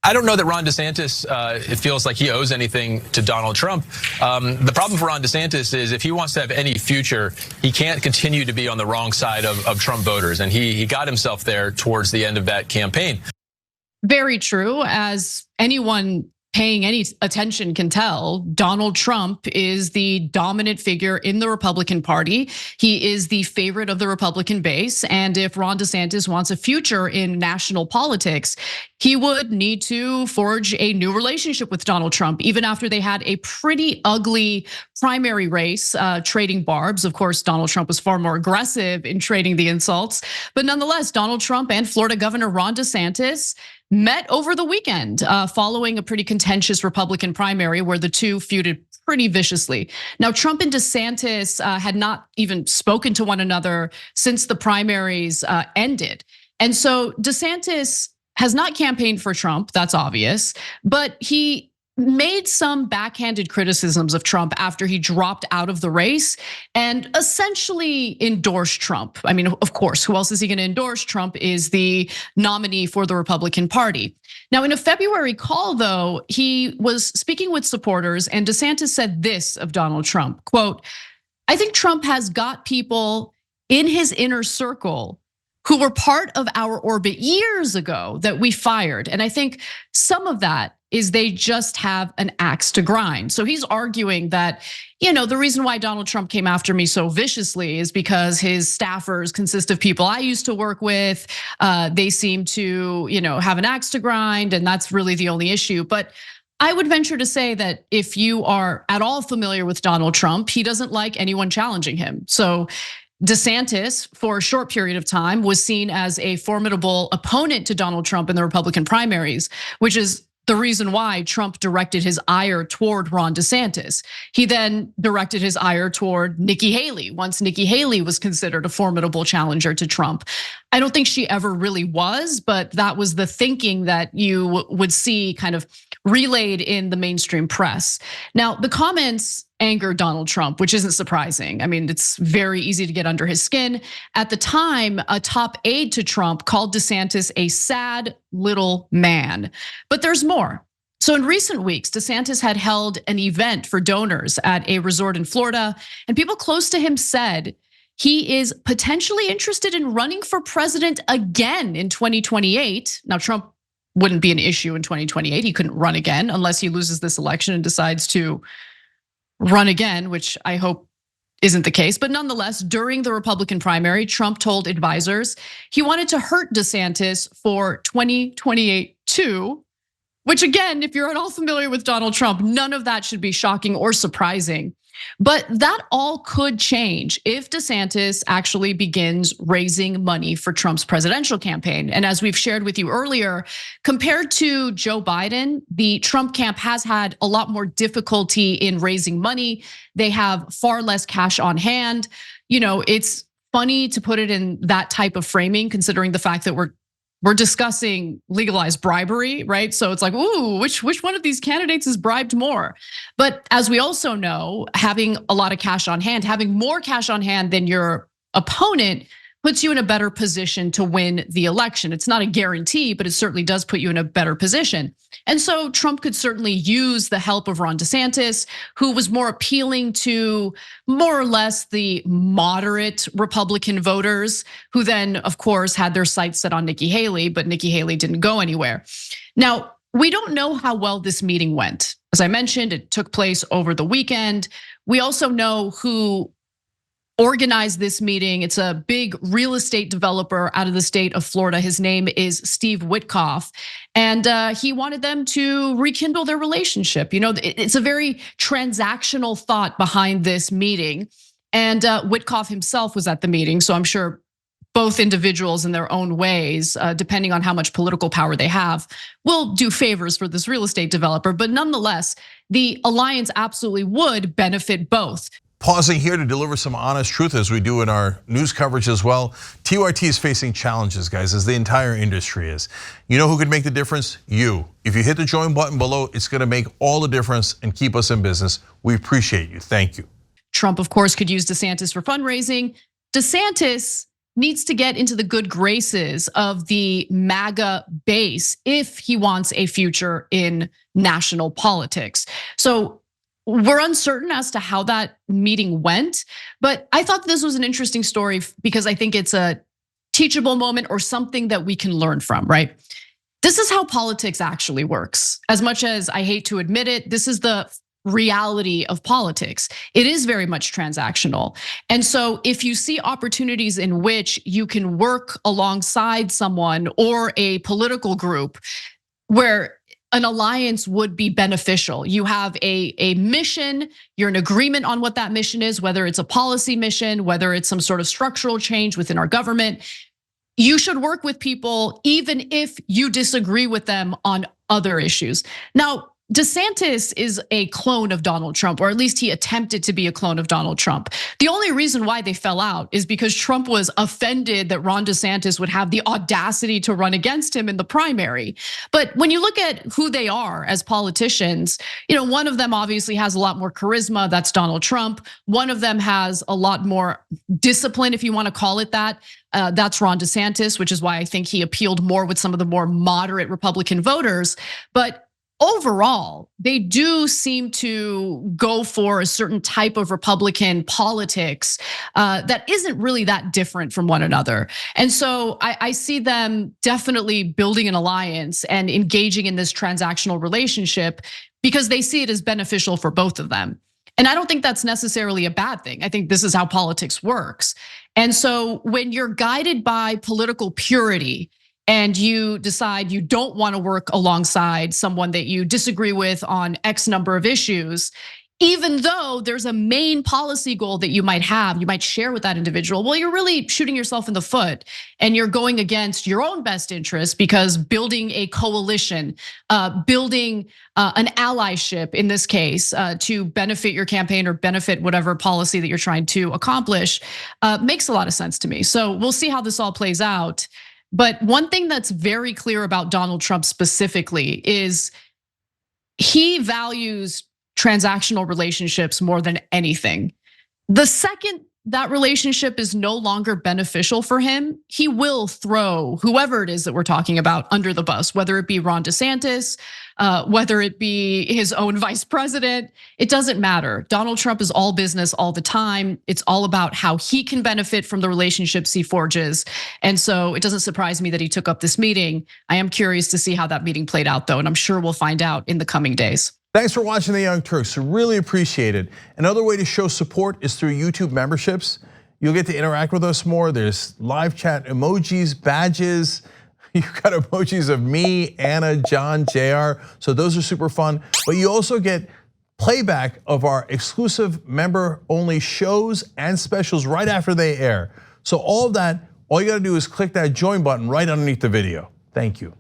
I don't know that Ron DeSantis, it feels like he owes anything to Donald Trump. The problem for Ron DeSantis is if he wants to have any future, he can't continue to be on the wrong side of Trump voters. And he got himself there towards the end of that campaign. Very true. As anyone paying any attention can tell, Donald Trump is the dominant figure in the Republican Party. He is the favorite of the Republican base. And if Ron DeSantis wants a future in national politics, he would need to forge a new relationship with Donald Trump, even after they had a pretty ugly primary race, trading barbs. Of course, Donald Trump was far more aggressive in trading the insults. But nonetheless, Donald Trump and Florida Governor Ron DeSantis met over the weekend following a pretty contentious Republican primary where the two feuded pretty viciously. Now, Trump and DeSantis had not even spoken to one another since the primaries ended. And so DeSantis has not campaigned for Trump, that's obvious, but he made some backhanded criticisms of Trump after he dropped out of the race and essentially endorsed Trump. I mean, of course, who else is he going to endorse? Trump is the nominee for the Republican Party. Now, in a February call, though, he was speaking with supporters and DeSantis said this of Donald Trump, quote, "I think Trump has got people in his inner circle who were part of our orbit years ago that we fired. And I think some of that is they just have an axe to grind." So he's arguing that, the reason why Donald Trump came after me so viciously is because his staffers consist of people I used to work with. They seem to, have an axe to grind, and that's really the only issue. But I would venture to say that if you are at all familiar with Donald Trump, he doesn't like anyone challenging him. So DeSantis, for a short period of time, was seen as a formidable opponent to Donald Trump in the Republican primaries, which is the reason why Trump directed his ire toward Ron DeSantis. He then directed his ire toward Nikki Haley once Nikki Haley was considered a formidable challenger to Trump. I don't think she ever really was, but that was the thinking that you would see kind of relayed in the mainstream press. Now, the comments angered Donald Trump, which isn't surprising. I mean, it's very easy to get under his skin. At the time, a top aide to Trump called DeSantis a sad little man. But there's more. So in recent weeks, DeSantis had held an event for donors at a resort in Florida, and people close to him said he is potentially interested in running for president again in 2028. Now, Trump wouldn't be an issue in 2028. He couldn't run again unless he loses this election and decides to run again, which I hope isn't the case. But nonetheless, during the Republican primary, Trump told advisors he wanted to hurt DeSantis for 2028 too, which again, if you're at all familiar with Donald Trump, none of that should be shocking or surprising. But that all could change if DeSantis actually begins raising money for Trump's presidential campaign. And as we've shared with you earlier, compared to Joe Biden, the Trump camp has had a lot more difficulty in raising money. They have far less cash on hand. It's funny to put it in that type of framing, considering the fact that we're discussing legalized bribery, right? So it's like, ooh, which one of these candidates is bribed more? But as we also know, having a lot of cash on hand, having more cash on hand than your opponent puts you in a better position to win the election. It's not a guarantee, but it certainly does put you in a better position. And so Trump could certainly use the help of Ron DeSantis, who was more appealing to more or less the moderate Republican voters, who then, of course, had their sights set on Nikki Haley, but Nikki Haley didn't go anywhere. Now, we don't know how well this meeting went. As I mentioned, it took place over the weekend. We also know who organized this meeting. It's a big real estate developer out of the state of Florida. His name is Steve Witkoff. And he wanted them to rekindle their relationship. It's a very transactional thought behind this meeting. And Witkoff himself was at the meeting. So I'm sure both individuals in their own ways, depending on how much political power they have, will do favors for this real estate developer. But nonetheless, the alliance absolutely would benefit both. Pausing here to deliver some honest truth as we do in our news coverage as well. TYT is facing challenges, guys, as the entire industry is. You know who could make the difference? You. If you hit the join button below, it's gonna make all the difference and keep us in business. We appreciate you, thank you. Trump, of course, could use DeSantis for fundraising. DeSantis needs to get into the good graces of the MAGA base if he wants a future in national politics. So we're uncertain as to how that meeting went, but I thought this was an interesting story because I think it's a teachable moment or something that we can learn from, right? This is how politics actually works. As much as I hate to admit it, this is the reality of politics. It is very much transactional. And so if you see opportunities in which you can work alongside someone or a political group where an alliance would be beneficial. You have a mission, you're in agreement on what that mission is, whether it's a policy mission, whether it's some sort of structural change within our government. You should work with people even if you disagree with them on other issues. Now, DeSantis is a clone of Donald Trump, or at least he attempted to be a clone of Donald Trump. The only reason why they fell out is because Trump was offended that Ron DeSantis would have the audacity to run against him in the primary. But when you look at who they are as politicians, one of them obviously has a lot more charisma, that's Donald Trump. One of them has a lot more discipline, if you want to call it that. That's Ron DeSantis, which is why I think he appealed more with some of the more moderate Republican voters. But overall, they do seem to go for a certain type of Republican politics that isn't really that different from one another. And so I see them definitely building an alliance and engaging in this transactional relationship because they see it as beneficial for both of them. And I don't think that's necessarily a bad thing. I think this is how politics works. And so when you're guided by political purity, and you decide you don't want to work alongside someone that you disagree with on X number of issues, even though there's a main policy goal that you might have, you might share with that individual, well, you're really shooting yourself in the foot and you're going against your own best interest because building a coalition, building an allyship in this case to benefit your campaign or benefit whatever policy that you're trying to accomplish makes a lot of sense to me. So we'll see how this all plays out. But one thing that's very clear about Donald Trump specifically is he values transactional relationships more than anything. The second that relationship is no longer beneficial for him, he will throw whoever it is that we're talking about under the bus, whether it be Ron DeSantis, whether it be his own vice president, it doesn't matter. Donald Trump is all business all the time. It's all about how he can benefit from the relationships he forges. And so it doesn't surprise me that he took up this meeting. I am curious to see how that meeting played out though, and I'm sure we'll find out in the coming days. Thanks for watching The Young Turks, really appreciate it. Another way to show support is through YouTube memberships. You'll get to interact with us more. There's live chat emojis, badges. You've got emojis of me, Anna, John, JR. So those are super fun. But you also get playback of our exclusive member-only shows and specials right after they air. So all of that, all you gotta do is click that join button right underneath the video. Thank you.